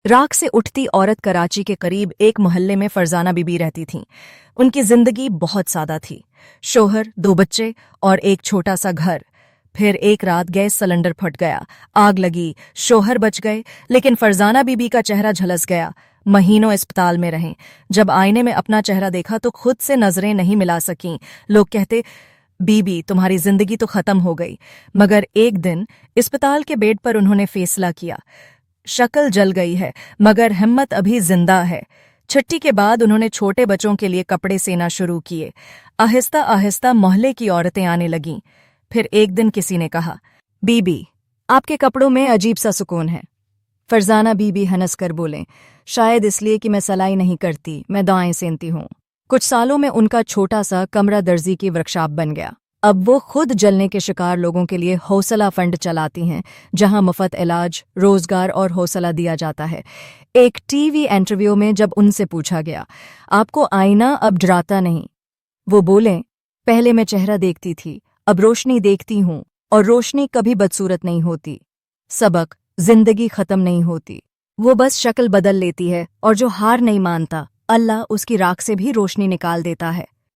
राख से उठती औरत कराची के करीब एक मोहल्ले में फरजाना बीबी रहती थीं। उनकी जिंदगी बहुत सादा थी। शोहर, 2 बच्चे और एक छोटा सा घर। फिर एक रात गैस सिलेंडर फट गया, आग लगी, शोहर बच गए, लेकिन फरजाना बीबी का चेहरा झलस गया। महीनों अस्पताल में रहें। जब आईने में अपना चेहरा देखा तो खुद से नजरें नहीं मिला सकीं। लोग कहते, बीबी तुम्हारी जिंदगी तो खत्म हो गई। मगर एक दिन अस्पताल के बेड पर उन्होंने फैसला किया, शक्ल जल गई है मगर हिम्मत अभी जिंदा है। छुट्टी के बाद उन्होंने छोटे बच्चों के लिए कपड़े सीना शुरू किए। आहिस्ता आहिस्ता मोहल्ले की औरतें आने लगीं। फिर एक दिन किसी ने कहा, बीबी आपके कपड़ों में अजीब सा सुकून है। फरजाना बीबी हंस कर बोलें, शायद इसलिए कि मैं सिलाई नहीं करती, मैं दाएं सेनती हूँ। कुछ सालों में उनका छोटा सा कमरा दर्जी की वर्कशॉप बन गया। अब वो खुद जलने के शिकार लोगों के लिए हौसला फंड चलाती हैं, जहां मुफ्त इलाज, रोजगार और हौसला दिया जाता है। एक टीवी इंटरव्यू में जब उनसे पूछा गया, आपको आईना अब डराता नहीं? वो बोलें, पहले मैं चेहरा देखती थी, अब रोशनी देखती हूँ, और रोशनी कभी बदसूरत नहीं होती। सबक, जिंदगी खत्म नहीं होती, वो बस शक्ल बदल लेती है, और जो हार नहीं मानता, अल्लाह उसकी राख से भी रोशनी निकाल देता है।